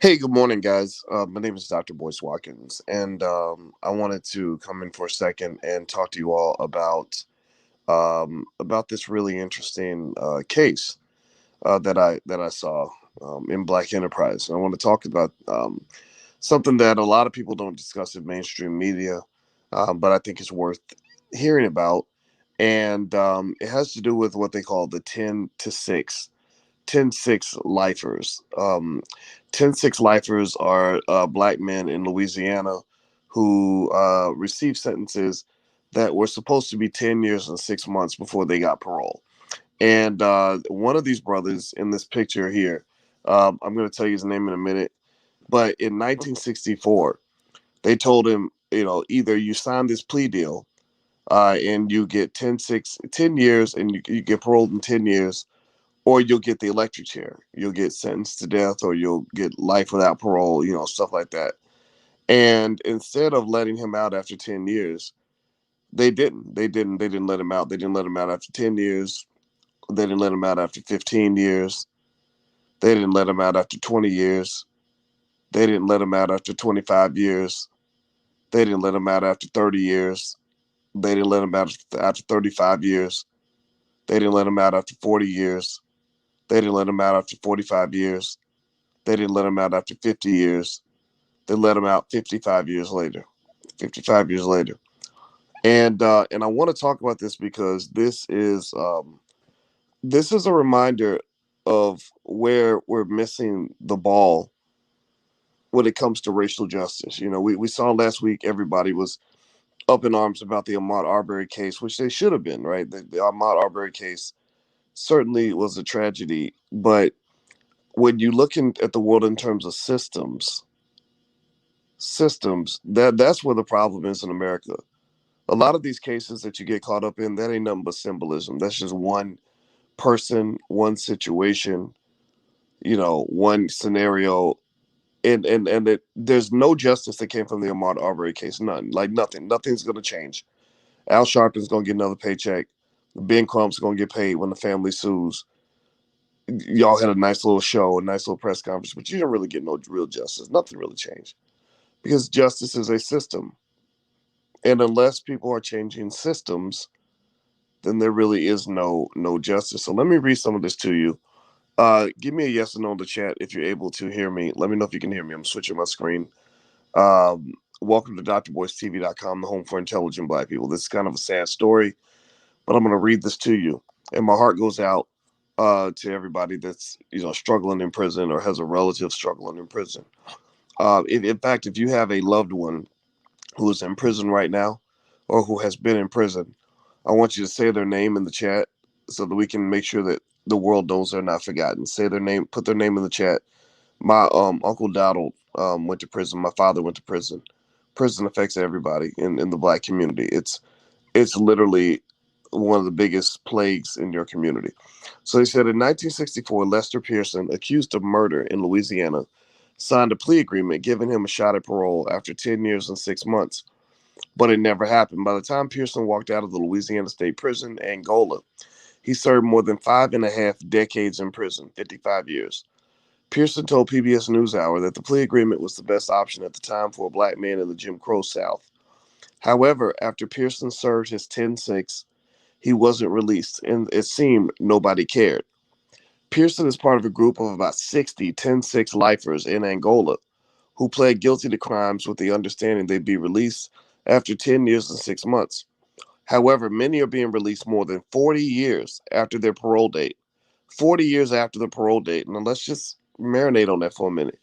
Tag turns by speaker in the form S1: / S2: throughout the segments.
S1: Hey, good morning, guys. My name is Dr. Boyce Watkins, and I wanted to come in for a second and talk to you all about this really interesting case that I saw in Black Enterprise. And I want to talk about something that a lot of people don't discuss in mainstream media, but I think is worth hearing about, and it has to do with what they call the 10-6 lifers. 10-6 lifers are black men in Louisiana who received sentences that were supposed to be 10 years and 6 months before they got parole. And one of these brothers in this picture here, I'm going to tell you his name in a minute, but in 1964, they told him, either you sign this plea deal and you get 10 years and you get paroled in 10 years, or you'll get the electric chair. You'll get sentenced to death, or you'll get life without parole, stuff like that. And instead of letting him out after 10 years, they didn't let him out. They didn't let him out after 10 years. They didn't let him out after 15 years. They didn't let him out after 20 years. They didn't let him out after 25 years. They didn't let him out after 30 years. They didn't let him out after 35 years. They didn't let him out after 40 years. They didn't let him out after 45 years. They didn't let him out after 50 years. They let him out 55 years later. 55 years later. And I want to talk about this because this is a reminder of where we're missing the ball when it comes to racial justice. We saw last week everybody was up in arms about the Ahmaud Arbery case, which they should have been, right? The Ahmaud Arbery case certainly was a tragedy, but when you look at the world in terms of systems, that's where the problem is in America. A lot of these cases that you get caught up in, that ain't nothing but symbolism. That's just one person, one situation, one scenario, and there's no justice that came from the Ahmaud Arbery case. None, like nothing. Nothing's gonna change. Al Sharpton's gonna get another paycheck. Ben Crump's gonna get paid when the family sues. Y'all had a nice little show, a nice little press conference, but you didn't really get no real justice. Nothing really changed because justice is a system. And unless people are changing systems, then there really is no justice. So let me read some of this to you. Give me a yes or no in the chat if you're able to hear me. Let me know if you can hear me. I'm switching my screen. Welcome to drboycetv.com, the home for intelligent black people. This is kind of a sad story, but I'm going to read this to you. And my heart goes out to everybody that's struggling in prison or has a relative struggling in prison. In fact, if you have a loved one who is in prison right now or who has been in prison, I want you to say their name in the chat so that we can make sure that the world knows they're not forgotten. Say their name, put their name in the chat. My Uncle Donald went to prison. My father went to prison. Prison affects everybody in the black community. It's literally one of the biggest plagues in your community. So he said in 1964, Lester Pearson, accused of murder in Louisiana, signed a plea agreement giving him a shot at parole after 10 years and 6 months. But it never happened. By the time Pearson walked out of the Louisiana State Prison, Angola, he served more than 5.5 decades in prison, 55 years. Pearson told PBS NewsHour that the plea agreement was the best option at the time for a black man in the Jim Crow South. However, after Pearson served his 10-6, he wasn't released, and it seemed nobody cared. Pearson is part of a group of about 60 10-6 lifers in Angola who pled guilty to crimes with the understanding they'd be released after 10 years and 6 months. However, many are being released more than 40 years after their parole date. 40 years after the parole date. Now, let's just marinate on that for a minute.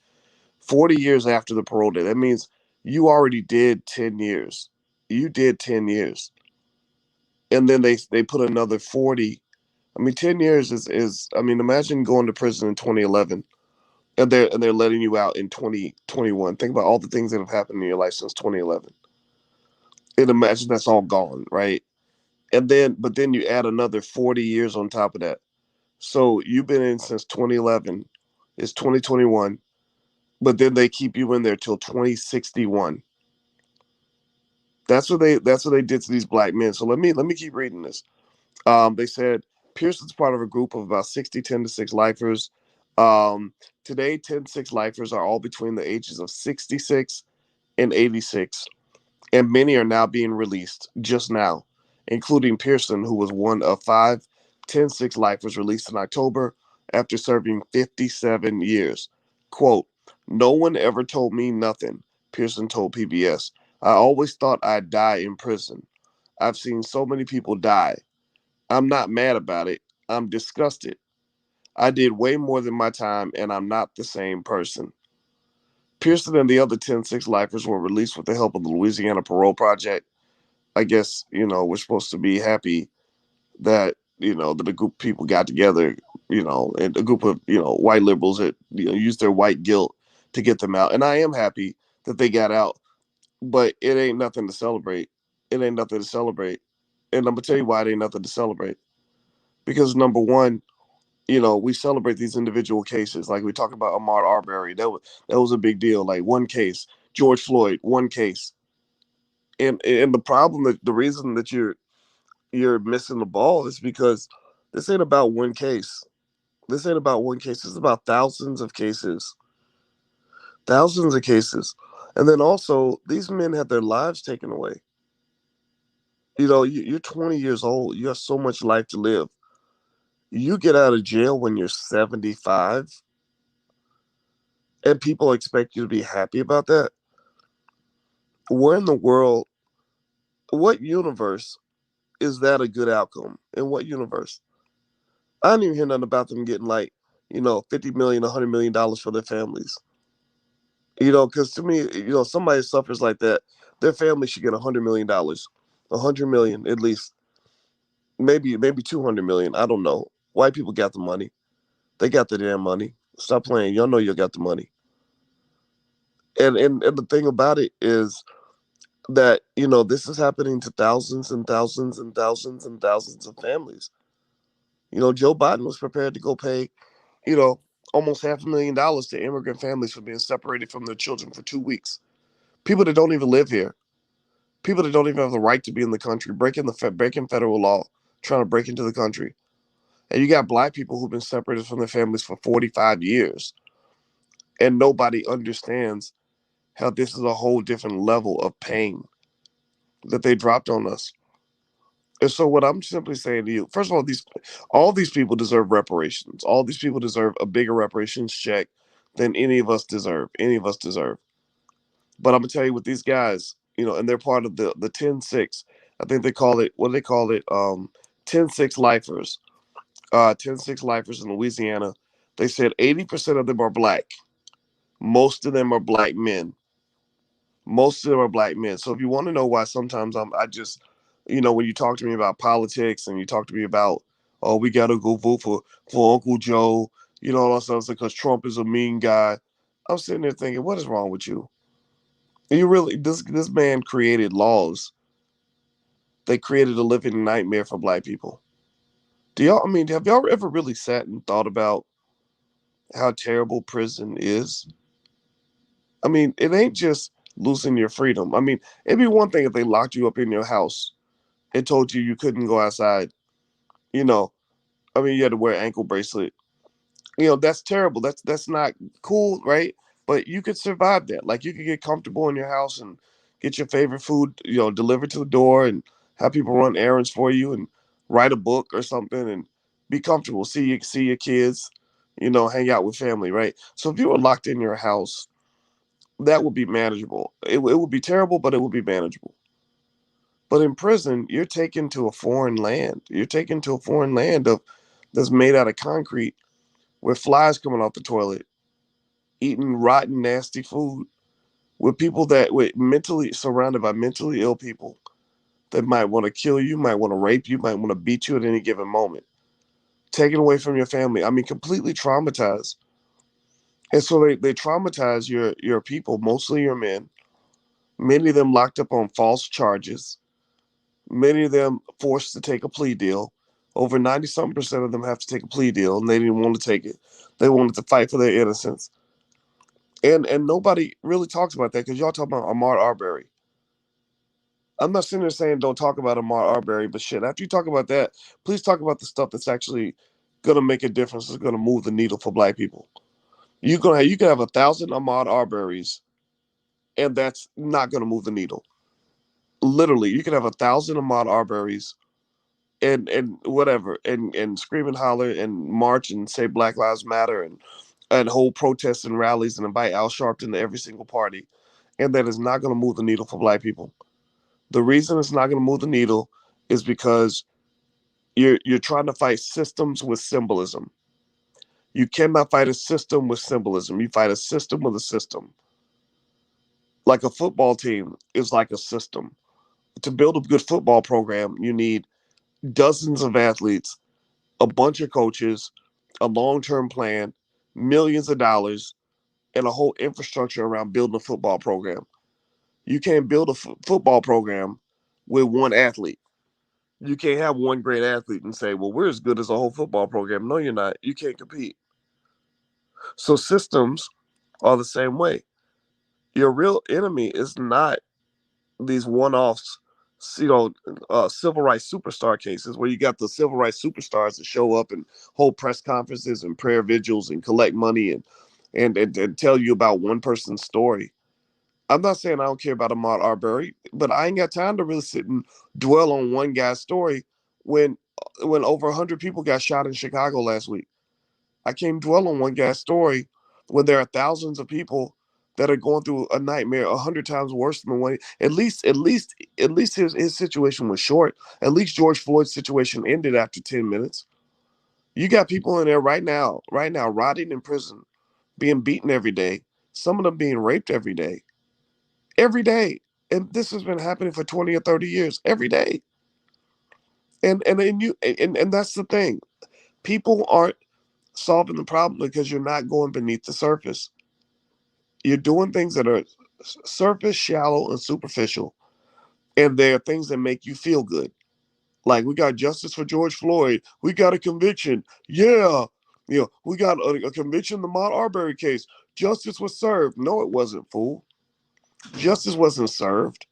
S1: 40 years after the parole date. That means you already did 10 years. You did 10 years. And then they put another 40. I mean, 10 years is I mean, imagine going to prison in 2011 and they're letting you out in 2021. Think about all the things that have happened in your life since 2011. And imagine that's all gone, right? But then you add another 40 years on top of that. So you've been in since 2011. It's 2021, but then they keep you in there till 2061. That's what they did to these black men. So let me keep reading this. They said Pearson's part of a group of about 60 10-6 lifers Um, Today, 10-6 lifers are all between the ages of 66 and 86, and many are now being released just now, including Pearson, who was one of 5 10-6 lifers released in October after serving 57 years. Quote, "No one ever told me nothing," Pearson told PBS. "I always thought I'd die in prison. I've seen so many people die. I'm not mad about it. I'm disgusted. I did way more than my time, and I'm not the same person." Pearson and the other 10-6 lifers were released with the help of the Louisiana Parole Project. I guess, we're supposed to be happy that, that a group of people got together, and a group of, white liberals that, used their white guilt to get them out. And I am happy that they got out, but it ain't nothing to celebrate. It ain't nothing to celebrate. And I'm going to tell you why it ain't nothing to celebrate. Because number one, we celebrate these individual cases. Like we talked about Ahmaud Arbery. That was a big deal. Like one case. George Floyd, one case. And the problem, that the reason that you're missing the ball is because this ain't about one case. This ain't about one case. It's about thousands of cases. Thousands of cases. And then also, these men had their lives taken away. You're 20 years old. You have so much life to live. You get out of jail when you're 75, and people expect you to be happy about that. Where in the world, what universe is that a good outcome? In what universe? I didn't even hear nothing about them getting like, 50 million, $100 million for their families. Because to me, somebody suffers like that, their family should get $100 million, 100 million at least, maybe 200 million. I don't know. White people got the money. They got the damn money. Stop playing. Y'all know you got the money. And the thing about it is that this is happening to thousands and thousands and thousands and thousands of families. Joe Biden was prepared to go pay, you know, almost $500,000 to immigrant families for being separated from their children for 2 weeks. People that don't even live here, people that don't even have the right to be in the country, breaking federal law, trying to break into the country. And you got black people who've been separated from their families for 45 years, and nobody understands how this is a whole different level of pain that they dropped on us. And so what I'm simply saying to you, first of all these people deserve reparations. All these people deserve a bigger reparations check than any of us deserve. Any of us deserve. But I'm gonna tell you, with these guys, and they're part of the 10-6. I think they call it, what do they call it? 10-6 lifers. 10-6 lifers in Louisiana. They said 80% of them are black. Most of them are black men. Most of them are black men. So if you want to know why sometimes I just, when you talk to me about politics and you talk to me about, oh, we gotta go vote for Uncle Joe, all that stuff because Trump is a mean guy. I'm sitting there thinking, what is wrong with you? You really, this man created laws. They created a living nightmare for black people. Have y'all ever really sat and thought about how terrible prison is? It ain't just losing your freedom. It'd be one thing if they locked you up in your house and told you couldn't go outside. You know, you had to wear an ankle bracelet. That's terrible. That's not cool, right? But you could survive that. Like you could get comfortable in your house and get your favorite food, delivered to the door, and have people run errands for you and write a book or something and be comfortable. See your kids, hang out with family, right? So if you were locked in your house, that would be manageable. It would be terrible, but it would be manageable. But in prison, you're taken to a foreign land. You're taken to a foreign land that's made out of concrete with flies coming off the toilet, eating rotten, nasty food, with mentally surrounded by mentally ill people that might want to kill you, might want to rape you, might want to beat you at any given moment. Taken away from your family. Completely traumatized. And so they traumatize your people, mostly your men. Many of them locked up on false charges. Many of them forced to take a plea deal. Over 90 something percent of them have to take a plea deal, and they didn't want to take it. They wanted to fight for their innocence. And nobody really talks about that because y'all talk about Ahmaud Arbery. I'm not sitting there saying don't talk about Ahmaud Arbery, but shit, after you talk about that, please talk about the stuff that's actually gonna make a difference. It's gonna move the needle for black people. You can have 1,000 Ahmaud Arbery's, and that's not gonna move the needle. Literally, you can have 1,000 Ahmaud Arbery's and whatever and scream and holler and march and say Black Lives Matter and hold protests and rallies and invite Al Sharpton to every single party, and that is not gonna move the needle for black people. The reason it's not gonna move the needle is because you're trying to fight systems with symbolism. You cannot fight a system with symbolism. You fight a system with a system. Like a football team is like a system. To build a good football program, you need dozens of athletes, a bunch of coaches, a long-term plan, millions of dollars, and a whole infrastructure around building a football program. You can't build a football program with one athlete. You can't have one great athlete and say, well, we're as good as a whole football program. No, you're not. You can't compete. So systems are the same way. Your real enemy is not these one-offs, civil rights superstar cases where you got the civil rights superstars that show up and hold press conferences and prayer vigils and collect money and tell you about one person's story. I'm not saying I don't care about Ahmaud Arbery, but I ain't got time to really sit and dwell on one guy's story when when over 100 people got shot in Chicago last week. I can't dwell on one guy's story when there are thousands of people that are going through a nightmare 100 times worse than the one. At least his situation was short. At least George Floyd's situation ended after 10 minutes. You got people in there right now, rotting in prison, being beaten every day. Some of them being raped every day. And this has been happening for 20 or 30 years, every day. And that's the thing. People aren't solving the problem because you're not going beneath the surface. You're doing things that are surface, shallow, and superficial, and they're things that make you feel good. Like we got justice for George Floyd, we got a conviction, yeah. We got a conviction in the Ahmaud Arbery case. Justice was served. No, it wasn't, fool. Justice wasn't served.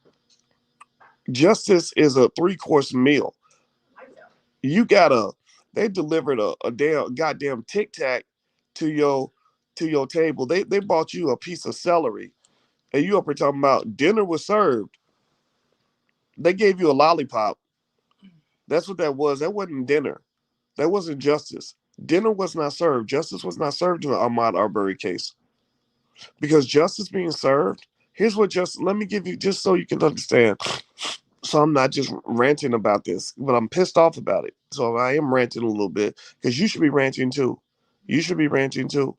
S1: Justice is a three-course meal. You gotta. They delivered a damn goddamn tic tac to your table. They bought you a piece of celery, and you up here talking about dinner was served. They gave you a lollipop. That's what that was. That wasn't dinner. That wasn't justice. Dinner was not served. Justice was not served in the Ahmaud Arbery case. Because justice being served, here's what just let me give you just so you can understand. So I'm not just ranting about this, but I'm pissed off about it. So I am ranting a little bit because you should be ranting too. You should be ranting too.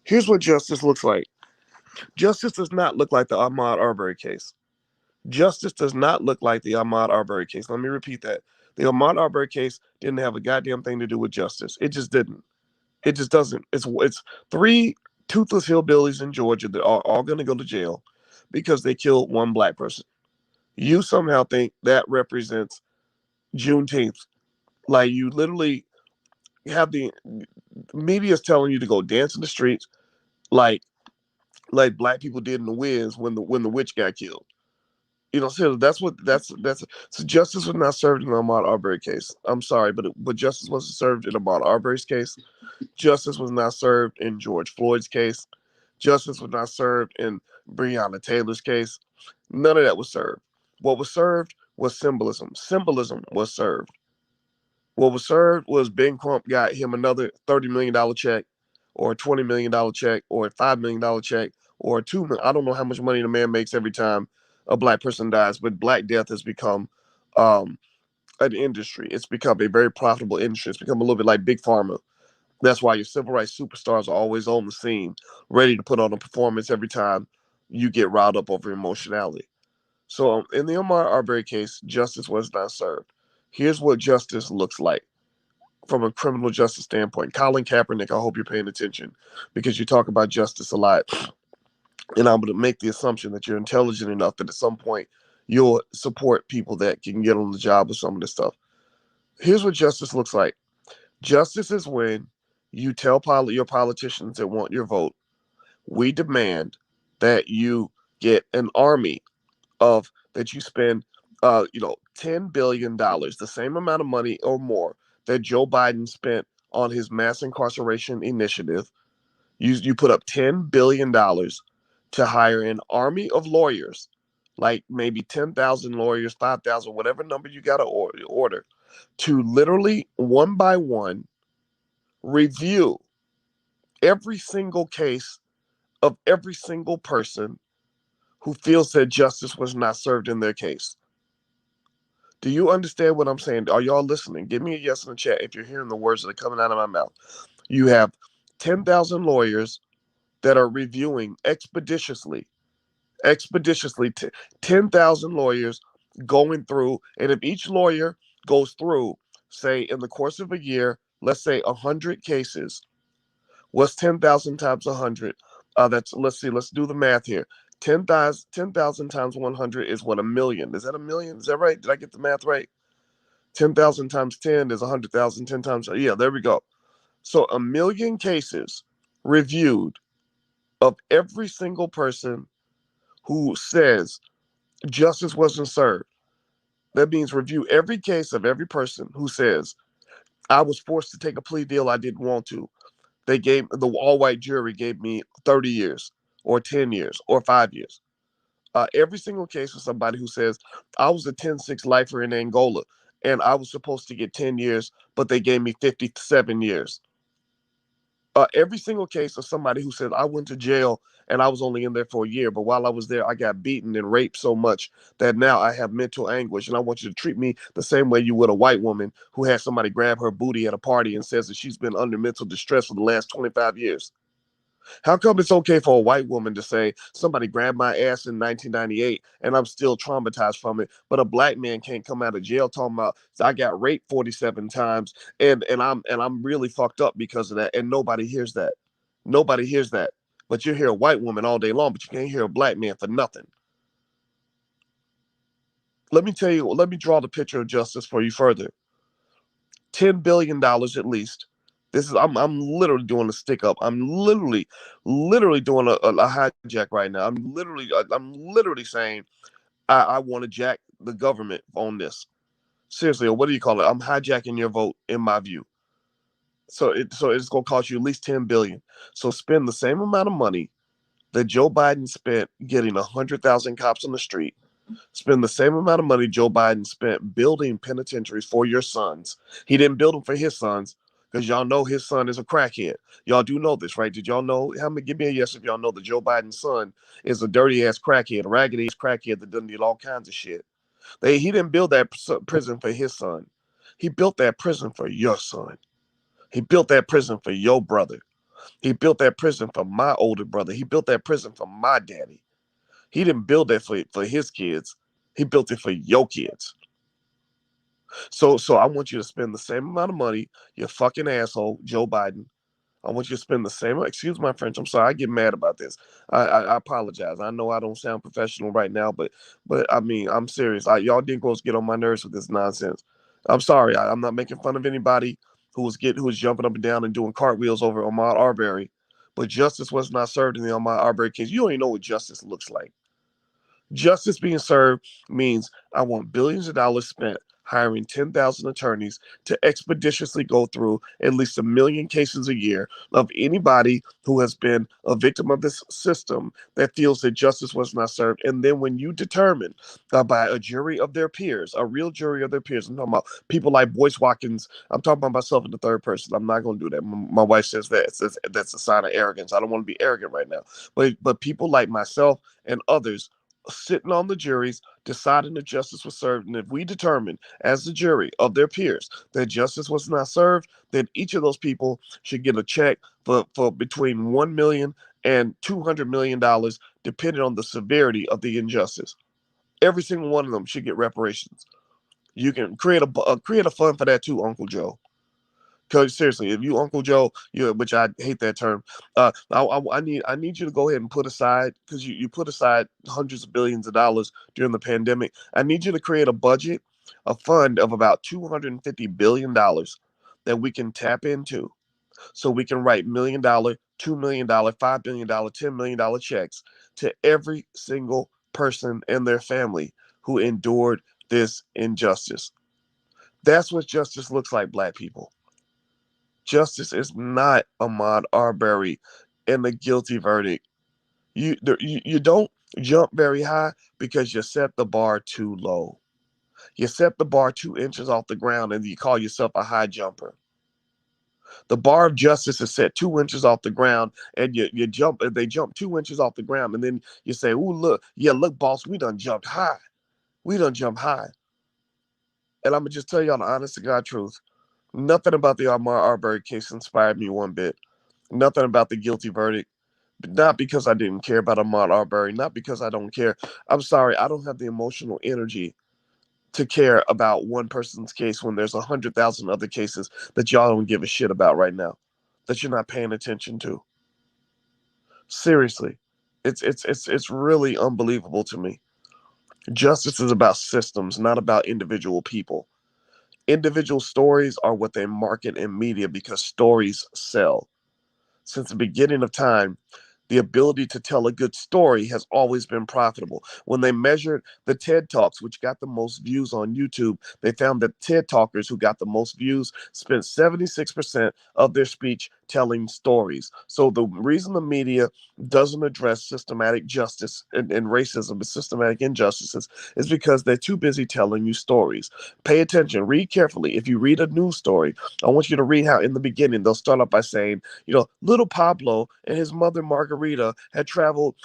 S1: Here's what justice looks like. Justice does not look like the Ahmaud Arbery case. Justice does not look like the Ahmaud Arbery case. Let me repeat that. The Ahmaud Arbery case didn't have a goddamn thing to do with justice. It just didn't. It just doesn't. It's three toothless hillbillies in Georgia that are all going to go to jail because they killed one black person. You somehow think that represents Juneteenth. Like you literally have the media is telling you to go dance in the streets like black people did in the Wiz when the witch got killed. So that's so justice was not served in the Ahmaud Arbery case. I'm sorry, but justice wasn't served in Ahmaud Arbery's case. Justice was not served in George Floyd's case. Justice was not served in Breonna Taylor's case. None of that was served. What was served was symbolism. Symbolism was served. What was served was Ben Crump got him another $30 million check, or a $20 million check, or a $5 million check, or a $2 million. I don't know how much money the man makes every time a black person dies, but Black Death has become um, an industry. It's become a very profitable industry. It's become a little bit like Big Pharma. That's why your civil rights superstars are always on the scene, ready to put on a performance every time you get riled up over emotionality. So in the Ahmaud Arbery case, justice was not served. Here's what justice looks like from a criminal justice standpoint. Colin Kaepernick, I hope you're paying attention because you talk about justice a lot. And I'm going to make the assumption that you're intelligent enough that at some point you'll support people that can get on the job with some of this stuff. Here's what justice looks like. Justice is when you tell your politicians that want your vote, we demand that you get an army of that you spend $10 billion, the same amount of money or more that Joe Biden spent on his mass incarceration initiative. You put up $10 billion to hire an army of lawyers, like maybe 10,000 lawyers, 5,000, whatever number you got to order, to literally one by one review every single case of every single person who feels that justice was not served in their case. Do you understand what I'm saying? Are y'all listening? Give me a yes in the chat if you're hearing the words that are coming out of my mouth. You have 10,000 lawyers that are reviewing expeditiously 10,000 lawyers going through, and if each lawyer goes through, say in the course of a year, let's say 100 cases, what's 10,000 times 100? Let's see, let's do the math here. 10,000 times 100 is what, a million? Is that a million? Is that right? Did I get the math right? 10,000 times 10 is 100,000. 10 times, yeah, there we go. So a million cases reviewed of every single person who says justice wasn't served. That means review every case of every person who says, I was forced to take a plea deal I didn't want to. The all-white jury gave me 30 years or 10 years or 5 years. Every single case of somebody who says, I was a 10-6 lifer in Angola and I was supposed to get 10 years, but they gave me 57 years. Every single case of somebody who said, I went to jail and I was only in there for a year, but while I was there, I got beaten and raped so much that now I have mental anguish, and I want you to treat me the same way you would a white woman who has somebody grab her booty at a party and says that she's been under mental distress for the last 25 years. How come it's okay for a white woman to say somebody grabbed my ass in 1998 and I'm still traumatized from it, but a black man can't come out of jail talking about I got raped 47 times and I'm really fucked up because of that, and nobody hears that. Nobody hears that. But you hear a white woman all day long, but you can't hear a black man for nothing. Let me tell you, let me draw the picture of justice for you further. $10 billion at least. I'm literally doing a stick up. I'm literally doing a hijack right now. I'm literally saying I want to jack the government on this. Seriously, or what do you call it? I'm hijacking your vote, in my view. So it's gonna cost you at least 10 billion. So spend the same amount of money that Joe Biden spent getting 100,000 cops on the street. Spend the same amount of money Joe Biden spent building penitentiaries for your sons. He didn't build them for his sons because y'all know his son is a crackhead. Y'all do know this, right? Did y'all know? Give me a yes if y'all know that Joe Biden's son is a dirty ass crackhead, a raggedy ass crackhead that doesn't need all kinds of shit. He didn't build that prison for his son. He built that prison for your son. He built that prison for your brother. He built that prison for my older brother. He built that prison for my daddy. He didn't build that for his kids. He built it for your kids. So I want you to spend the same amount of money, you fucking asshole, Joe Biden. I want you to spend the same, excuse my French, I'm sorry, I get mad about this. I apologize. I know I don't sound professional right now, but I mean, I'm serious. Y'all Negroes get on my nerves with this nonsense. I'm sorry. I'm not making fun of anybody who was jumping up and down and doing cartwheels over Ahmaud Arbery, but justice was not served in the Ahmaud Arbery case. You don't even know what justice looks like. Justice being served means I want billions of dollars spent hiring 10,000 attorneys to expeditiously go through at least 1 million cases a year of anybody who has been a victim of this system that feels that justice was not served. And then when you determine by a jury of their peers, a real jury of their peers, I'm talking about people like Boyce Watkins. I'm talking about myself in the third person. I'm not going to do that. My wife says that's a sign of arrogance. I don't want to be arrogant right now. But people like myself and others sitting on the juries, deciding that justice was served. And if we determine as the jury of their peers that justice was not served, then each of those people should get a check for between $1 million and $200 million, depending on the severity of the injustice. Every single one of them should get reparations. You can create a fund for that too, Uncle Joe. Because seriously, if you Uncle Joe, which I hate that term, I need you to go ahead and put aside, because you put aside hundreds of billions of dollars during the pandemic. I need you to create a fund of about $250 billion that we can tap into, so we can write $1 million, $2 million, $5 billion, $10 million checks to every single person and their family who endured this injustice. That's what justice looks like, Black people. Justice is not Ahmaud Arbery and the guilty verdict. You don't jump very high because you set the bar too low. You set the bar 2 inches off the ground and you call yourself a high jumper. The bar of justice is set 2 inches off the ground, and you jump, and they jump 2 inches off the ground, and then you say, "Ooh, look, yeah, look, boss, we done jumped high. We done jumped high." And I'm gonna just tell y'all the honest to God truth. Nothing about the Ahmaud Arbery case inspired me one bit. Nothing about the guilty verdict. Not because I didn't care about Ahmaud Arbery, not because I don't care. I'm sorry, I don't have the emotional energy to care about one person's case when there's 100,000 other cases that y'all don't give a shit about right now, that you're not paying attention to. Seriously, it's really unbelievable to me. Justice is about systems, not about individual people. Individual stories are what they market in media because stories sell. Since the beginning of time, the ability to tell a good story has always been profitable. When they measured the TED Talks, which got the most views on YouTube, they found that TED Talkers who got the most views spent 76% of their speech telling stories. So the reason the media doesn't address systematic justice and racism and systematic injustices is because they're too busy telling you stories. Pay attention, read carefully. If you read a news story, I want you to read how in the beginning they'll start off by saying, little Pablo and his mother Margarita had traveled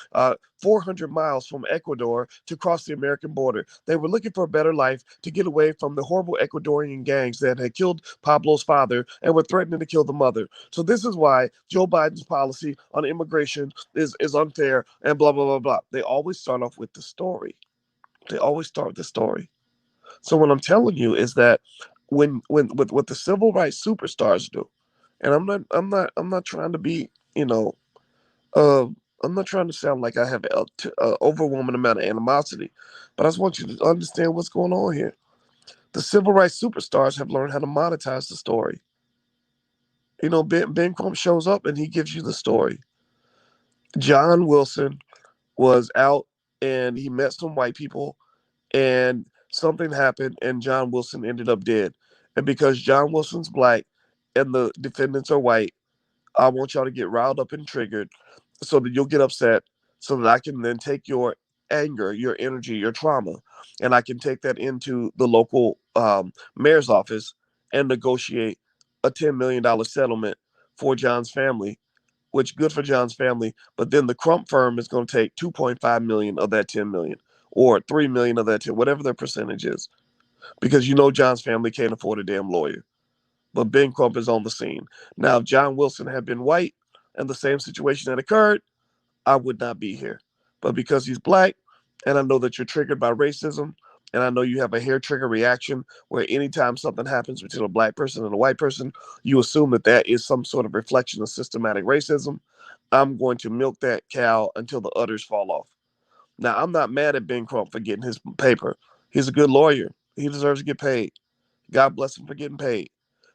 S1: 400 miles from Ecuador to cross the American border. They were looking for a better life to get away from the horrible Ecuadorian gangs that had killed Pablo's father and were threatening to kill the mother. So this is why Joe Biden's policy on immigration is unfair and blah, blah, blah, blah. They always start off with the story. They always start with the story. So what I'm telling you is that when with what the civil rights superstars do, and I'm not trying to be, uh, I'm not trying to sound like I have an overwhelming amount of animosity, but I just want you to understand what's going on here. The civil rights superstars have learned how to monetize the story. Ben Crump shows up and he gives you the story. John Wilson was out and he met some white people and something happened and John Wilson ended up dead. And because John Wilson's black and the defendants are white, I want y'all to get riled up and triggered so that you'll get upset so that I can then take your anger, your energy, your trauma, and I can take that into the local mayor's office and negotiate a $10 million settlement for John's family, which good for John's family. But then the Crump firm is going to take 2.5 million of that 10 million or 3 million of that 10, whatever their percentage is, because John's family can't afford a damn lawyer. But Ben Crump is on the scene. Now, if John Wilson had been white and the same situation had occurred, I would not be here. But because he's black, and I know that you're triggered by racism, and I know you have a hair trigger reaction where anytime something happens between a black person and a white person, you assume that that is some sort of reflection of systematic racism. I'm going to milk that cow until the udders fall off. Now, I'm not mad at Ben Crump for getting his paper. He's a good lawyer. He deserves to get paid. God bless him for getting paid.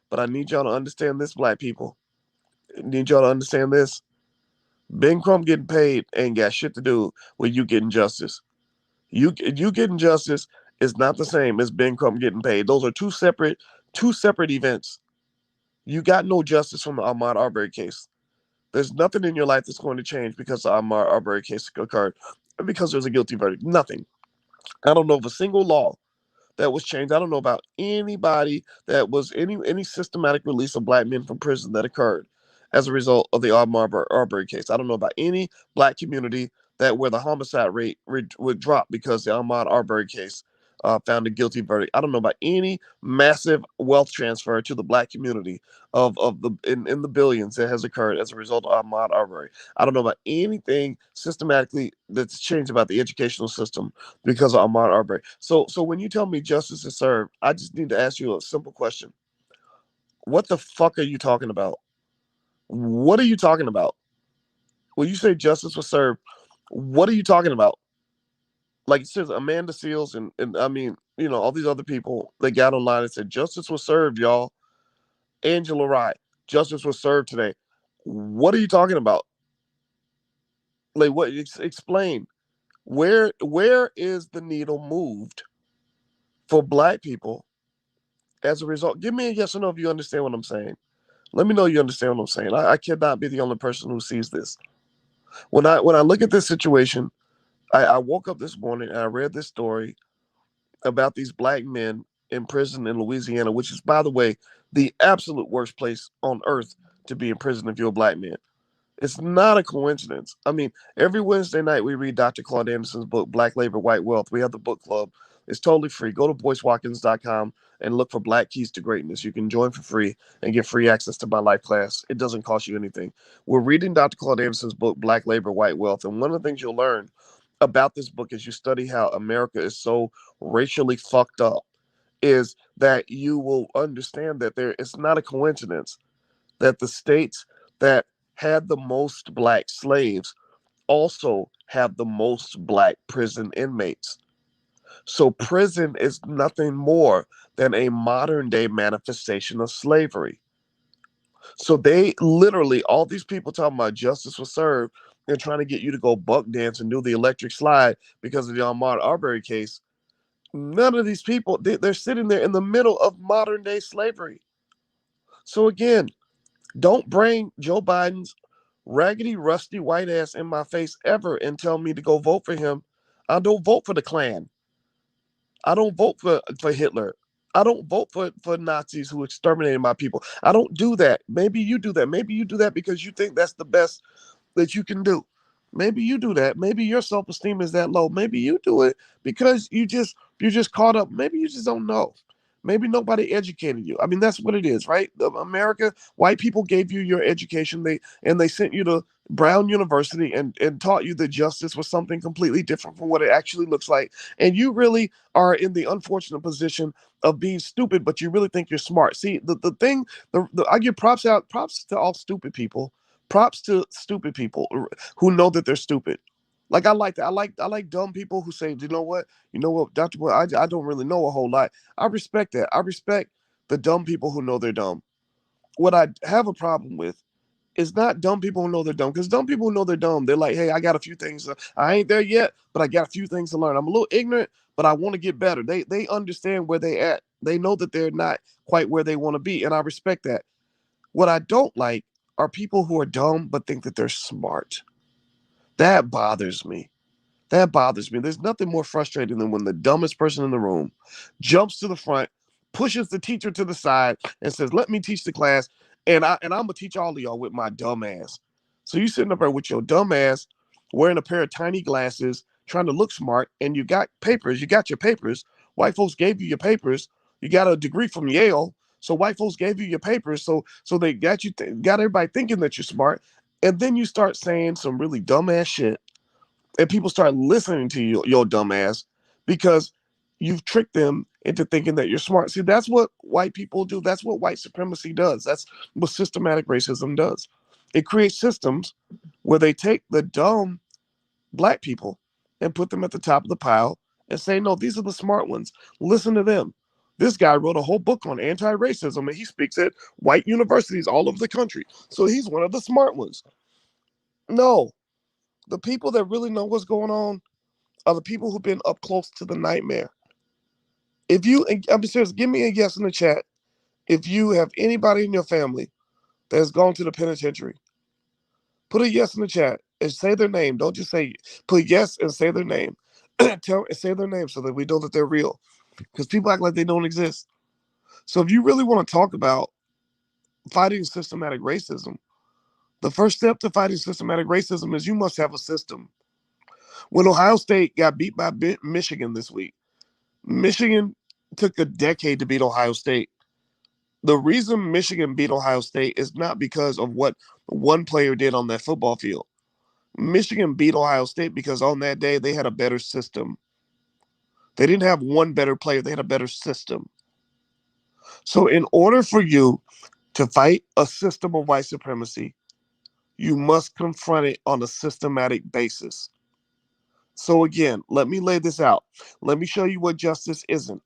S1: But I need y'all to understand this, black people. I need y'all to understand this. Ben Crump getting paid ain't got shit to do with you getting justice. You getting justice is not the same as Ben Crump getting paid. Those are two separate events. You got no justice from the Ahmaud Arbery case. There's nothing in your life that's going to change because the Ahmaud Arbery case occurred, because there's a guilty verdict. Nothing. I don't know of a single law that was changed. I don't know about anybody that was any systematic release of black men from prison that occurred as a result of the Ahmaud Arbery case. I don't know about any black community that where the homicide rate would drop because the Ahmaud Arbery case found a guilty verdict. I don't know about any massive wealth transfer to the black community of the in the billions that has occurred as a result of Ahmaud Arbery. I don't know about anything systematically that's changed about the educational system because of Ahmaud Arbery. So when you tell me justice is served, I just need to ask you a simple question. What the fuck are you talking about? What are you talking about? When you say justice was served, what are you talking about? Like it says Amanda Seals and I mean, all these other people, they got online and said justice was served, y'all. Angela Rye, justice was served today. What are you talking about? Like what explain. Where is the needle moved for black people as a result? Give me a yes or no if you understand what I'm saying. Let me know you understand what I'm saying. I cannot be the only person who sees this. When I look at this situation, I woke up this morning and I read this story about these black men in prison in Louisiana, which is, by the way, the absolute worst place on earth to be in prison if you're a black man. It's not a coincidence. I mean, every Wednesday night we read Dr. Claude Anderson's book, Black Labor, White Wealth. We have the book club. It's totally free. Go to boycewatkins.com and look for Black Keys to Greatness. You can join for free and get free access to my life class. It doesn't cost you anything. We're reading Dr. Claude Anderson's book, Black Labor, White Wealth. And one of the things you'll learn about this book as you study how America is so racially fucked up is that you will understand that it's not a coincidence that the states that had the most black slaves also have the most black prison inmates. So prison is nothing more than a modern day manifestation of slavery. So they literally, all these people talking about justice was served and trying to get you to go buck dance and do the electric slide because of the Ahmaud Arbery case. None of these people, they're sitting there in the middle of modern day slavery. So again, don't bring Joe Biden's raggedy, rusty white ass in my face ever and tell me to go vote for him. I don't vote for the Klan. I don't vote for Hitler. I don't vote for Nazis who exterminated my people. I don't do that. Maybe you do that. Maybe you do that because you think that's the best that you can do. Maybe you do that. Maybe your self-esteem is that low. Maybe you do it because you're just caught up. Maybe you just don't know. Maybe nobody educated you. I mean, that's what it is, right? America, white people gave you your education. They sent you to Brown University and taught you that justice was something completely different from what it actually looks like. And you really are in the unfortunate position of being stupid, but you really think you're smart. See, the thing, I give props to all stupid people. Props to stupid people who know that they're stupid. Like I like that. I like dumb people who say, you know what, Dr. Boy, I don't really know a whole lot. I respect that. I respect the dumb people who know they're dumb. What I have a problem with is not dumb people who know they're dumb, because dumb people who know they're dumb, they're like, hey, I got a few things. I ain't there yet, but I got a few things to learn. I'm a little ignorant, but I want to get better. They understand where they at. They know that they're not quite where they want to be, and I respect that. What I don't like are people who are dumb but think that they're smart. That bothers me. That bothers me. There's nothing more frustrating than when the dumbest person in the room jumps to the front, pushes the teacher to the side, and says, "Let me teach the class." And I'm gonna teach all of y'all with my dumb ass. So you sitting up there with your dumb ass, wearing a pair of tiny glasses, trying to look smart, and you got papers. You got your papers. White folks gave you your papers. You got a degree from Yale, so white folks gave you your papers. So they got got everybody thinking that you're smart, and then you start saying some really dumbass shit and people start listening to you, your dumb ass, because you've tricked them into thinking that you're smart. See, that's what white people do. That's what white supremacy does. That's what systematic racism does. It creates systems where they take the dumb black people and put them at the top of the pile and say, no, these are the smart ones. Listen to them. This guy wrote a whole book on anti-racism and he speaks at white universities all over the country. So he's one of the smart ones. No, the people that really know what's going on are the people who've been up close to the nightmare. If you, I'm serious, give me a yes in the chat if you have anybody in your family that has gone to the penitentiary. Put a yes in the chat and say their name. Don't just say, put yes and say their name. Say their name so that we know that they're real. Because people act like they don't exist. So if you really want to talk about fighting systematic racism, the first step to fighting systematic racism is you must have a system. When Ohio State got beat by Michigan this week, Michigan took a decade to beat Ohio State. The reason Michigan beat Ohio State is not because of what one player did on that football field. Michigan beat Ohio State because on that day they had a better system. They didn't have one better player, they had a better system. So, in order for you to fight a system of white supremacy, you must confront it on a systematic basis. So, again, let me lay this out. Let me show you what justice isn't.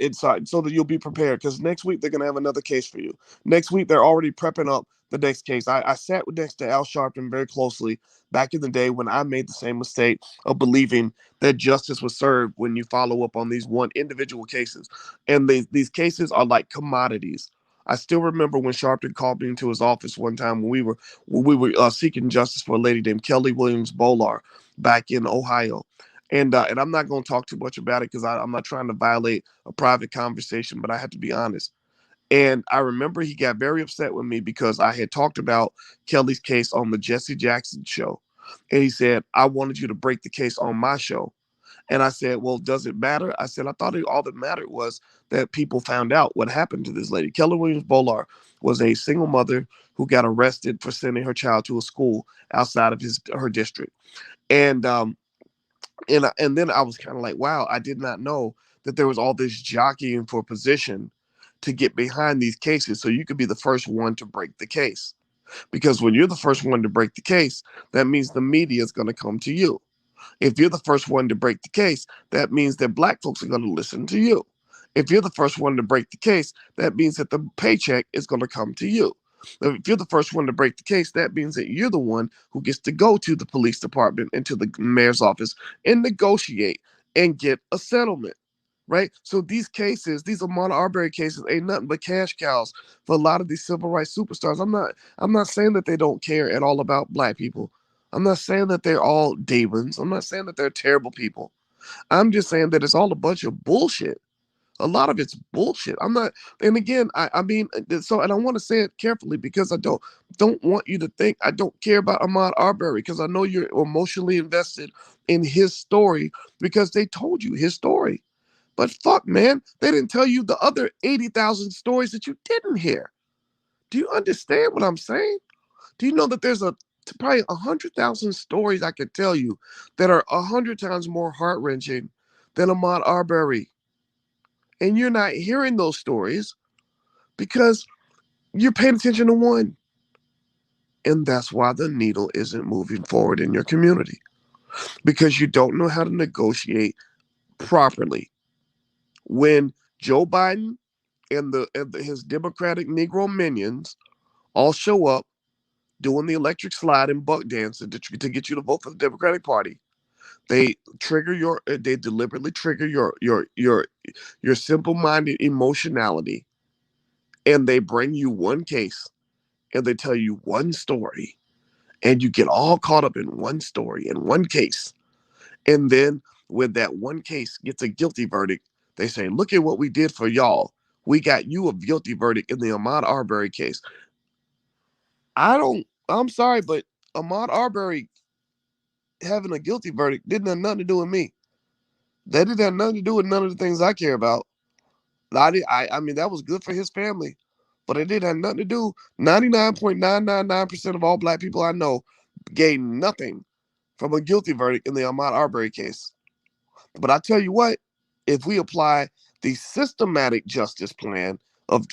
S1: Inside so that you'll be prepared, because next week they're going to have another case for you. Next week they're already prepping up the next case. I sat next to Al Sharpton very closely back in the day when I made the same mistake of believing that justice was served when you follow up on these one individual cases. And these cases are like commodities. I still remember when Sharpton called me into his office one time when we were seeking justice for a lady named Kelly Williams Bolar back in Ohio. And I'm not going to talk too much about it because I'm not trying to violate a private conversation, but I have to be honest. And I remember he got very upset with me because I had talked about Kelly's case on the Jesse Jackson show. And he said, I wanted you to break the case on my show. And I said, well, does it matter? I said, I thought all that mattered was that people found out what happened to this lady. Kelly Williams Bolar was a single mother who got arrested for sending her child to a school outside of her district. And and then I was kind of like, wow, I did not know that there was all this jockeying for position to get behind these cases so you could be the first one to break the case. Because when you're the first one to break the case, that means the media is going to come to you. If you're the first one to break the case, that means that black folks are going to listen to you. If you're the first one to break the case, that means that the paycheck is going to come to you. If you're the first one to break the case, that means that you're the one who gets to go to the police department and to the mayor's office and negotiate and get a settlement. Right? So these cases, these Ahmaud Arbery cases, ain't nothing but cash cows for a lot of these civil rights superstars. I'm not saying that they don't care at all about black people. I'm not saying that they're all demons. I'm not saying that they're terrible people. I'm just saying that it's all a bunch of bullshit. A lot of it's bullshit. I'm not, and again, I mean, so, and I want to say it carefully because I don't want you to think I don't care about Ahmaud Arbery because I know you're emotionally invested in his story because they told you his story. But fuck, man, they didn't tell you the other 80,000 stories that you didn't hear. Do you understand what I'm saying? Do you know that there's probably 100,000 stories I could tell you that are 100 times more heart-wrenching than Ahmaud Arbery? And you're not hearing those stories because you're paying attention to one. And that's why the needle isn't moving forward in your community. Because you don't know how to negotiate properly. When Joe Biden and his Democratic Negro minions all show up doing the electric slide and buck dancing to get you to vote for the Democratic Party, they deliberately trigger your simple-minded emotionality, and they bring you one case and they tell you one story, and you get all caught up in one story and one case. And then when that one case gets a guilty verdict, they say, look at what we did for y'all. We got you a guilty verdict in the Ahmaud Arbery case. I'm sorry, but Ahmaud Arbery having a guilty verdict didn't have nothing to do with me. That didn't have nothing to do with none of the things I care about. I mean, that was good for his family, but it didn't have nothing to do. 99.999% of all black people I know gained nothing from a guilty verdict in the Ahmaud Arbery case. But I tell you what, if we apply the systematic justice plan of,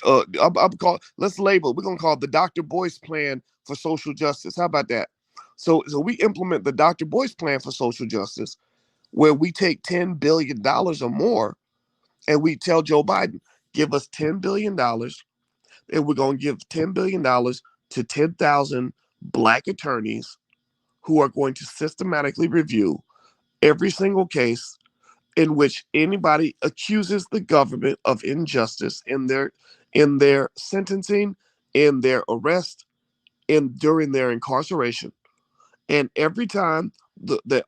S1: let's label, we're going to call it the Dr. Boyce plan for social justice. How about that? So we implement the Dr. Boyce plan for social justice, where we take $10 billion or more and we tell Joe Biden, give us $10 billion and we're going to give $10 billion to 10,000 black attorneys who are going to systematically review every single case in which anybody accuses the government of injustice in their sentencing, in their arrest, and during their incarceration. And every time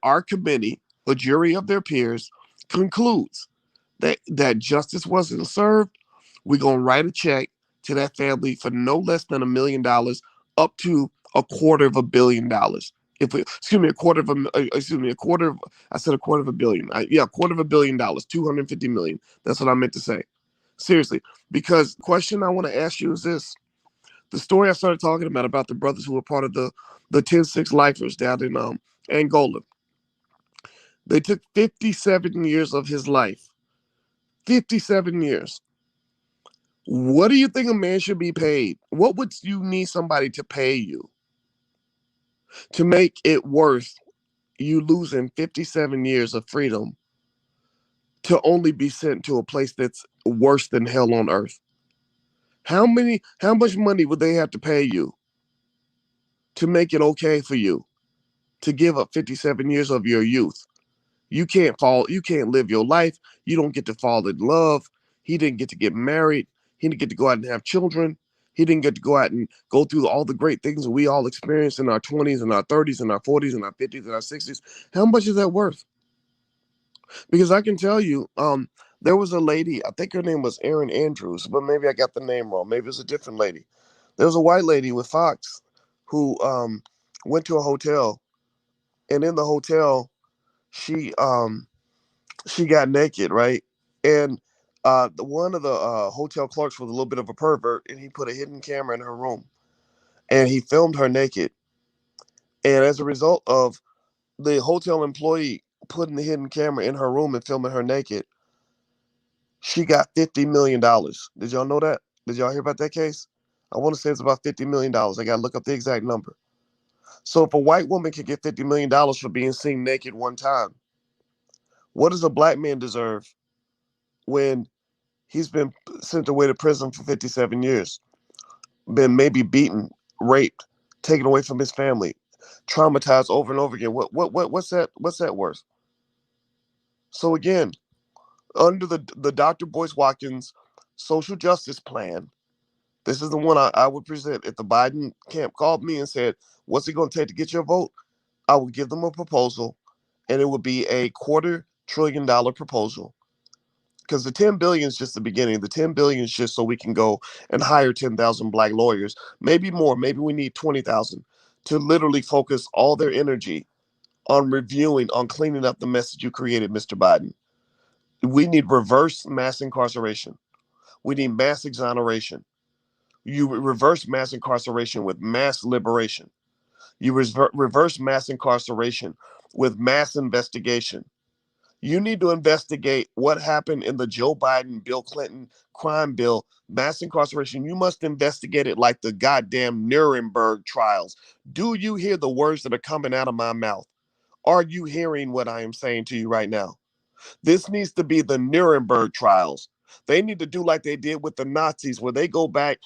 S1: our committee, a jury of their peers, concludes that justice wasn't served, we're going to write a check to that family for no less than $1 million up to $250 million. If we, excuse me, a quarter of, I said $250 million. $250 million, 250 million. That's what I meant to say. Seriously, because the question I want to ask you is this. The story I started talking about the brothers who were part of the 10-6 lifers down in Angola. They took 57 years of his life. 57 years. What do you think a man should be paid? What would you need somebody to pay you to make it worth you losing 57 years of freedom to only be sent to a place that's worse than hell on earth? How much money would they have to pay you to make it okay for you to give up 57 years of your youth? You can't live your life. You don't get to fall in love. He didn't get to get married. He didn't get to go out and have children. He didn't get to go out and go through all the great things that we all experienced in our 20s and our 30s and our 40s and our 50s and our 60s. How much is that worth? Because I can tell you, there was a lady, I think her name was Erin Andrews, but maybe I got the name wrong. Maybe it's a different lady. There was a white lady with Fox who went to a hotel, and in the hotel, she she got naked, right? And one of the hotel clerks was a little bit of a pervert, and he put a hidden camera in her room, and he filmed her naked. And as a result of the hotel employee putting the hidden camera in her room and filming her naked, she got $50 million. Did y'all know that? Did y'all hear about that case? I want to say it's about $50 million. I got to look up the exact number. So if a white woman can get $50 million for being seen naked one time, what does a black man deserve when he's been sent away to prison for 57 years, been maybe beaten, raped, taken away from his family, traumatized over and over again? What's that worth? So again, under the Dr. Boyce Watkins social justice plan, this is the one I would present. If the Biden camp called me and said, "What's it going to take to get your vote?" I would give them a proposal, and it would be a $250 billion proposal. Because the 10 billion is just the beginning. The 10 billion is just so we can go and hire 10,000 black lawyers, maybe more. Maybe we need 20,000 to literally focus all their energy on reviewing, on cleaning up the mess that you created, Mr. Biden. We need reverse mass incarceration. We need mass exoneration. You reverse mass incarceration with mass liberation. You reverse mass incarceration with mass investigation. You need to investigate what happened in the Joe Biden, Bill Clinton crime bill, mass incarceration. You must investigate it like the goddamn Nuremberg trials. Do you hear the words that are coming out of my mouth? Are you hearing what I am saying to you right now? This needs to be the Nuremberg trials. They need to do like they did with the Nazis, where they go back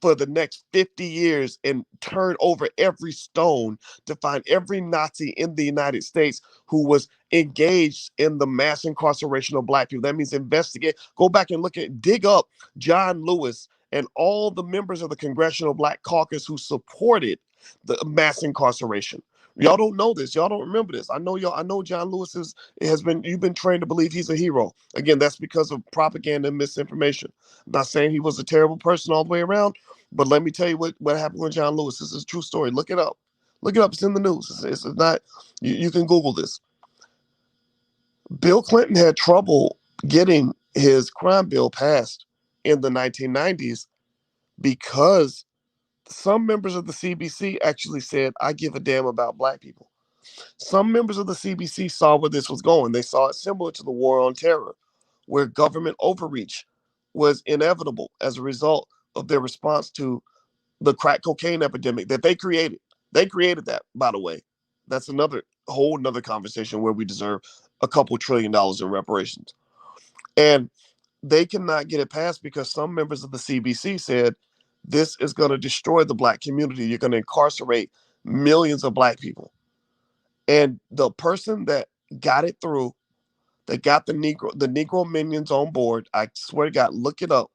S1: for the next 50 years and turn over every stone to find every Nazi in the United States who was engaged in the mass incarceration of black people. That means investigate, go back and dig up John Lewis and all the members of the Congressional Black Caucus who supported the mass incarceration. Y'all don't know this. Y'all don't remember this. I know y'all. I know John Lewis has been. You've been trained to believe he's a hero. Again, that's because of propaganda and misinformation. I'm not saying he was a terrible person all the way around, but let me tell you what happened with John Lewis. This is a true story. Look it up. Look it up. It's in the news. It's not. You can Google this. Bill Clinton had trouble getting his crime bill passed in the 1990s because some members of the CBC actually said, "I give a damn about black people." Some members of the CBC saw where this was going. They saw it similar to the war on terror, where government overreach was inevitable as a result of their response to the crack cocaine epidemic that they created. They created that, by the way. That's another whole another conversation where we deserve a couple $1 trillion in reparations. And they cannot get it passed because some members of the CBC said this is going to destroy the black community. You're going to incarcerate millions of black people. And the person that got it through, that got the Negro minions on board, I swear to God, look it up,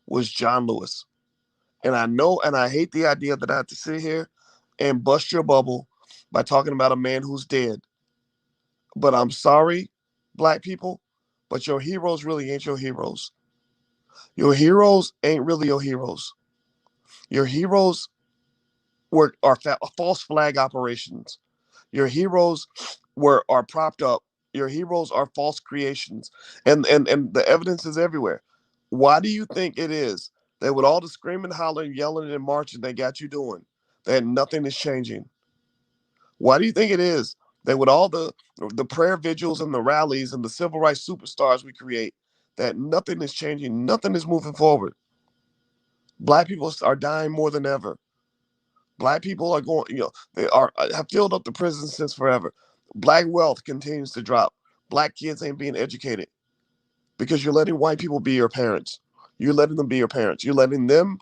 S1: was John Lewis. And I know, and I hate the idea that I have to sit here and bust your bubble by talking about a man who's dead. But I'm sorry, black people, but your heroes really ain't your heroes. Your heroes ain't really your heroes. Your heroes are false flag operations. Your heroes are propped up. Your heroes are false creations, and the evidence is everywhere. Why do you think it is that with all the screaming, hollering, yelling, and marching they got you doing, that nothing is changing? Why do you think it is that with all the prayer vigils and the rallies and the civil rights superstars we create, that nothing is changing, nothing is moving forward? Black people are dying more than ever. Black people are going, they have filled up the prisons since forever. Black wealth continues to drop. Black kids ain't being educated because you're letting white people be your parents. You're letting them be your parents. You're letting them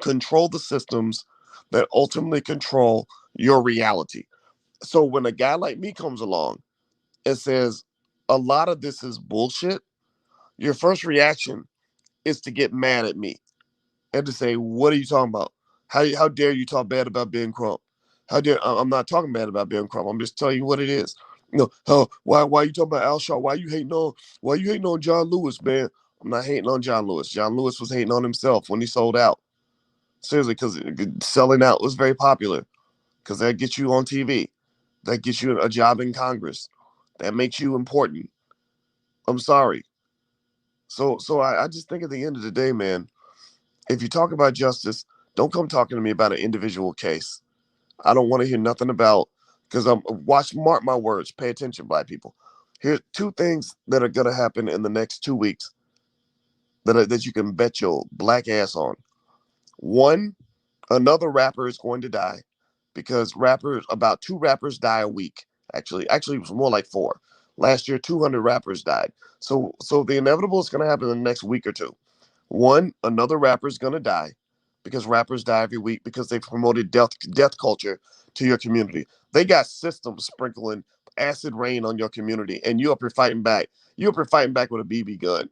S1: control the systems that ultimately control your reality. So when a guy like me comes along and says a lot of this is bullshit, your first reaction is to get mad at me. and to say, what are you talking about? How dare you talk bad about Ben Crump? How dare I'm not talking bad about Ben Crump. I'm just telling you what it is. Oh, why you talking about Al Sharp? Why you hating on John Lewis, man? I'm not hating on John Lewis. John Lewis was hating on himself when he sold out. Seriously, because selling out was very popular. Because that gets you on TV. That gets you a job in Congress. That makes you important. I'm sorry. So I just think at the end of the day, man, if you talk about justice, don't come talking to me about an individual case. I don't want to hear nothing about, because mark my words, pay attention, black people. Here's two things that are gonna happen in the next 2 weeks that you can bet your black ass on. One, another rapper is going to die, because about two rappers die a week. Actually, it was more like four. Last year, 200 rappers died. So the inevitable is going to happen in the next week or two. One, another rapper is going to die, because rappers die every week because they promoted death culture to your community. They got systems sprinkling acid rain on your community, and you up here fighting back. You up here fighting back with a BB gun.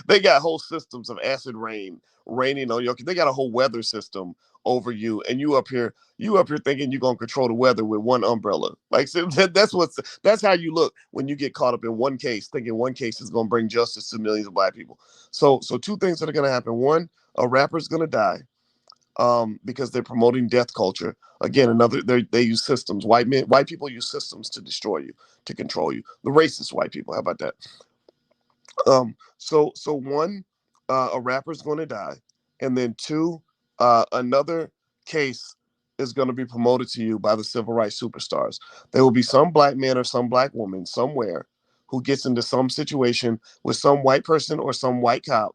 S1: They got whole systems of acid rain raining on your. They got a whole weather system over you, and you up here thinking you're gonna control the weather with one umbrella. Like, so that's how you look when you get caught up in one case, thinking one case is gonna bring justice to millions of black people. So two things that are gonna happen. One, a rapper's gonna die, because they're promoting death culture. Again, they use systems. White people use systems to destroy you, to control you. The racist white people. How about that? So one, a rapper's going to die, and then two, another case is going to be promoted to you by the civil rights superstars. There will be some black man or some black woman somewhere who gets into some situation with some white person or some white cop,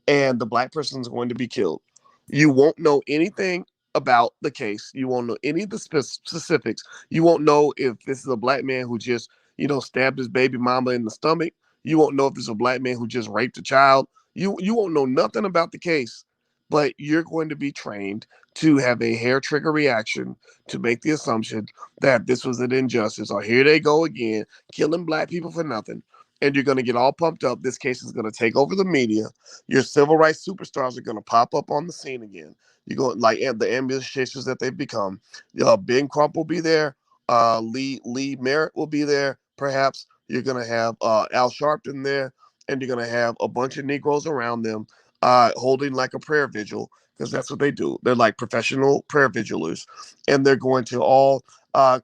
S1: and the black person is going to be killed. You won't know anything about the case. You won't know any of the specifics. You won't know if this is a black man who just, stabbed his baby mama in the stomach. You won't know if this is a black man who just raped a child. You won't know nothing about the case, but you're going to be trained to have a hair trigger reaction to make the assumption that this was an injustice, or here they go again, killing black people for nothing. And you're going to get all pumped up. This case is going to take over the media. Your civil rights superstars are going to pop up on the scene again. You're going, like, the ambulance chasers that they've become. Ben Crump will be there. Lee Merritt will be there. Perhaps you're going to have Al Sharpton there, and you're going to have a bunch of Negroes around them, holding like a prayer vigil, because that's what they do. They're like professional prayer vigilers, and they're going to all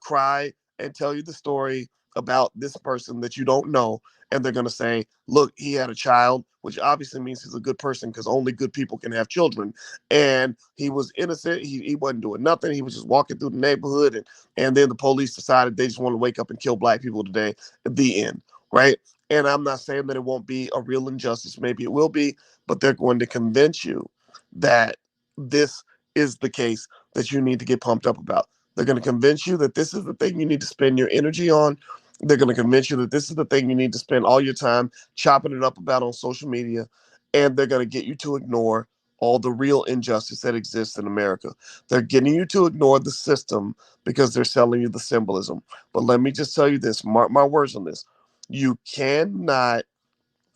S1: cry and tell you the story about this person that you don't know, and they're going to say, look, he had a child, which obviously means he's a good person, because only good people can have children. And he was innocent. He wasn't doing nothing. He was just walking through the neighborhood. And then the police decided they just want to wake up and kill black people today at the end. Right. And I'm not saying that it won't be a real injustice. Maybe it will be, but they're going to convince you that this is the case that you need to get pumped up about. They're going to convince you that this is the thing you need to spend your energy on. They're going to convince you that this is the thing you need to spend all your time chopping it up about on social media. And they're going to get you to ignore all the real injustice that exists in America. They're getting you to ignore the system because they're selling you the symbolism. But let me just tell you this, mark my words on this. You cannot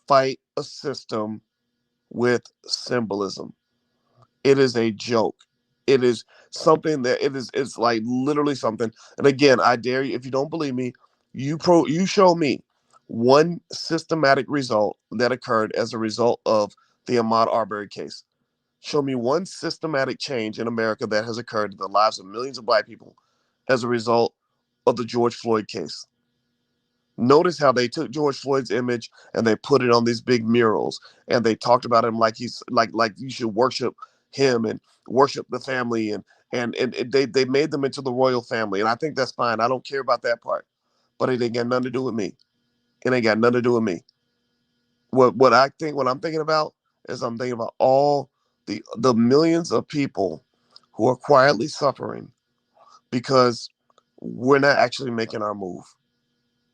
S1: fight a system with symbolism. It is a joke. It is something that it's like literally something. And again, I dare you, if you don't believe me, you show me one systematic result that occurred as a result of the Ahmaud Arbery case. Show me one systematic change in America that has occurred in the lives of millions of black people as a result of the George Floyd case. Notice how they took George Floyd's image and they put it on these big murals, and they talked about him like he's like you should worship him and worship the family, and they made them into the royal family. And I think that's fine. I don't care about that part. But it ain't got nothing to do with me. It ain't got nothing to do with me. What I'm thinking about is I'm thinking about all the millions of people who are quietly suffering because we're not actually making our move.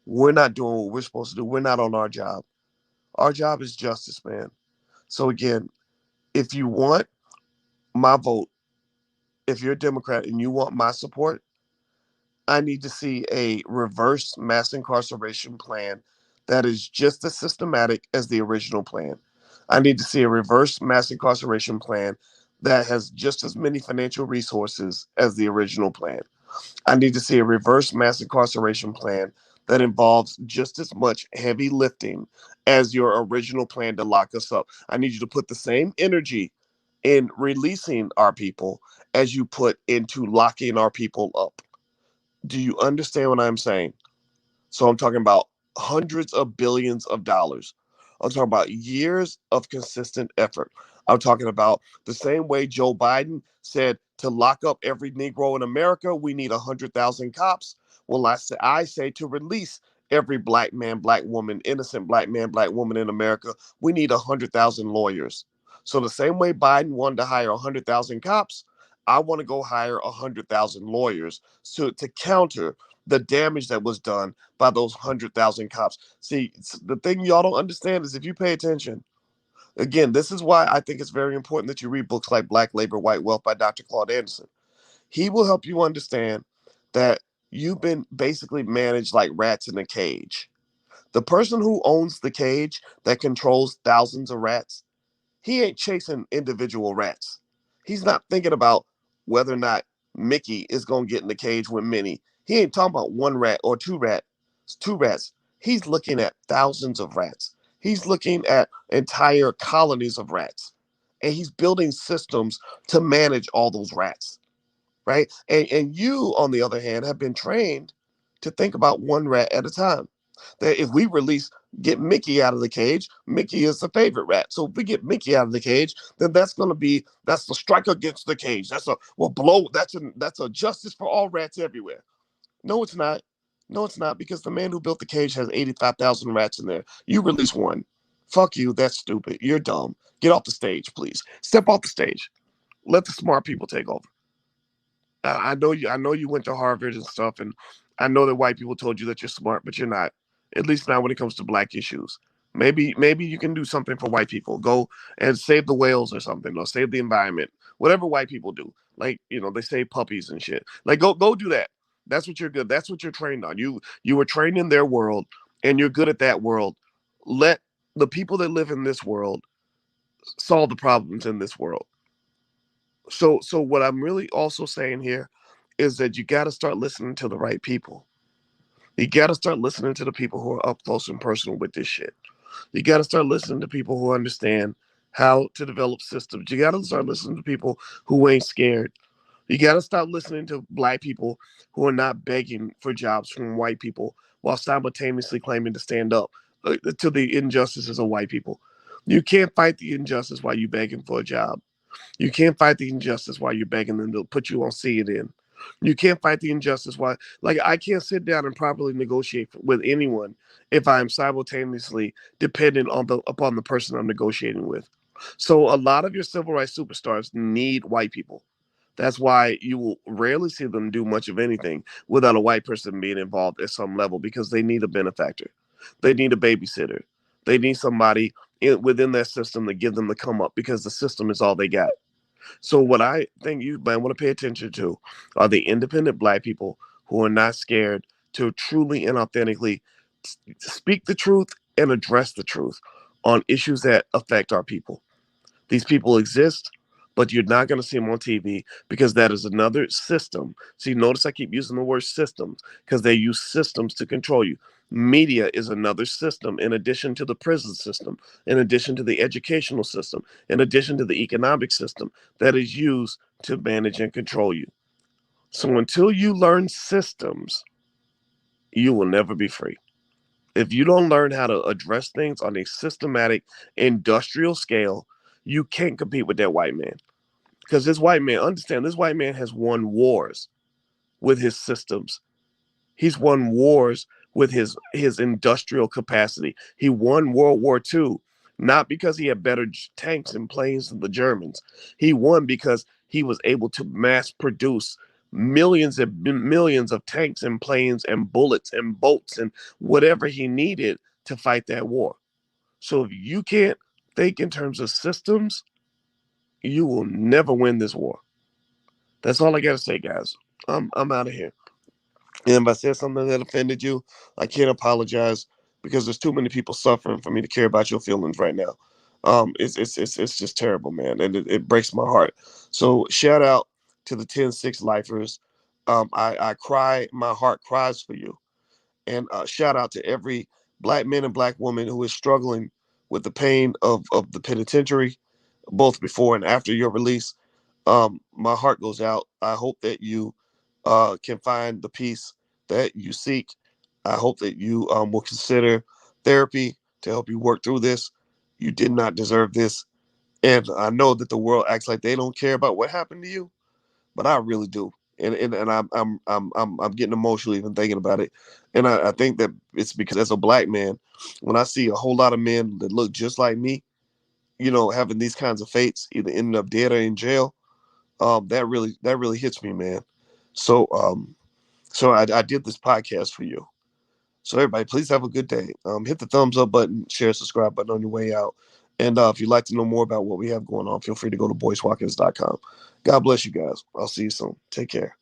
S1: We're not doing what we're supposed to do. We're not on our job. Our job is justice, man. So again, if you want my vote, if you're a Democrat and you want my support, I need to see a reverse mass incarceration plan that is just as systematic as the original plan. I need to see a reverse mass incarceration plan that has just as many financial resources as the original plan. I need to see a reverse mass incarceration plan that involves just as much heavy lifting as your original plan to lock us up. I need you to put the same energy in releasing our people as you put into locking our people up. Do you understand what I'm saying? So I'm talking about hundreds of billions of dollars. I'm talking about years of consistent effort. I'm talking about the same way Joe Biden said to lock up every Negro in America, we need 100,000 cops. Well, I say to release every black man, black woman, innocent black man, black woman in America, we need 100,000 lawyers. So the same way Biden wanted to hire 100,000 cops, I want to go hire 100,000 lawyers to counter the damage that was done by those 100,000 cops. See, the thing y'all don't understand is if you pay attention, again, this is why I think it's very important that you read books like Black Labor, White Wealth by Dr. Claude Anderson. He will help you understand that you've been basically managed like rats in a cage. The person who owns the cage that controls thousands of rats, he ain't chasing individual rats. He's not thinking about whether or not Mickey is gonna get in the cage with Minnie. He ain't talking about one rat or two rats. He's looking at thousands of rats. He's looking at entire colonies of rats. And he's building systems to manage all those rats. Right? And you, on the other hand, have been trained to think about one rat at a time. That if we get Mickey out of the cage, Mickey is the favorite rat. So if we get Mickey out of the cage, then that's the strike against the cage. That's a justice for all rats everywhere. No, it's not. No, it's not, because the man who built the cage has 85,000 rats in there. You release one. Fuck you. That's stupid. You're dumb. Get off the stage, please. Step off the stage. Let the smart people take over. I know you. I know you went to Harvard and stuff, and I know that white people told you that you're smart, but you're not. At least not when it comes to black issues. Maybe you can do something for white people. Go and save the whales or something, or save the environment. Whatever white people do, like they save puppies and shit. Like go do that. That's what you're good. That's what you're trained on. You were trained in their world, and you're good at that world. Let the people that live in this world solve the problems in this world. So what I'm really also saying here is that you got to start listening to the right people. You got to start listening to the people who are up close and personal with this shit. You got to start listening to people who understand how to develop systems. You got to start listening to people who ain't scared. You got to stop listening to black people who are not begging for jobs from white people while simultaneously claiming to stand up to the injustices of white people. You can't fight the injustice while you're begging for a job. You can't fight the injustice while you're begging them to put you on CNN. You can't fight the injustice while, like, I can't sit down and properly negotiate with anyone if I am simultaneously dependent upon the person I'm negotiating with. So a lot of your civil rights superstars need white people. That's why you will rarely see them do much of anything without a white person being involved at some level, because they need a benefactor. They need a babysitter. They need somebody within that system to give them the come up, because the system is all they got. So what I think you might want to pay attention to are the independent black people who are not scared to truly and authentically speak the truth and address the truth on issues that affect our people. These people exist, but you're not going to see them on TV, because that is another system. See, notice I keep using the word systems, because they use systems to control you. Media is another system, in addition to the prison system, in addition to the educational system, in addition to the economic system that is used to manage and control you. So until you learn systems, you will never be free. If you don't learn how to address things on a systematic industrial scale, you can't compete with that white man. Because this white man, understand, this white man has won wars with his systems. He's won wars with his industrial capacity. He won World War II, not because he had better tanks and planes than the Germans. He won because he was able to mass produce millions and millions of tanks and planes and bullets and boats and whatever he needed to fight that war. So if you can't think in terms of systems, you will never win this war. That's all I got to say, guys. I'm out of here. And if I said something that offended you, I can't apologize, because there's too many people suffering for me to care about your feelings right now. It's just terrible, man, and it breaks my heart. So shout out to the 10-6 lifers. I cry, my heart cries for you. And shout out to every black man and black woman who is struggling with the pain of the penitentiary, both before and after your release. My heart goes out. I hope that you can find the peace that you seek. I hope that you will consider therapy to help you work through this. You did not deserve this. And I know that the world acts like they don't care about what happened to you, but I really do. And I'm getting emotional even thinking about it. And I think that it's because as a black man, when I see a whole lot of men that look just like me, having these kinds of fates, either ending up dead or in jail, that really hits me, man. So I did this podcast for you. So everybody, please have a good day. Hit the thumbs up button, share, subscribe button on your way out. And if you'd like to know more about what we have going on, feel free to go to boycewatkins.com. God bless you guys. I'll see you soon. Take care.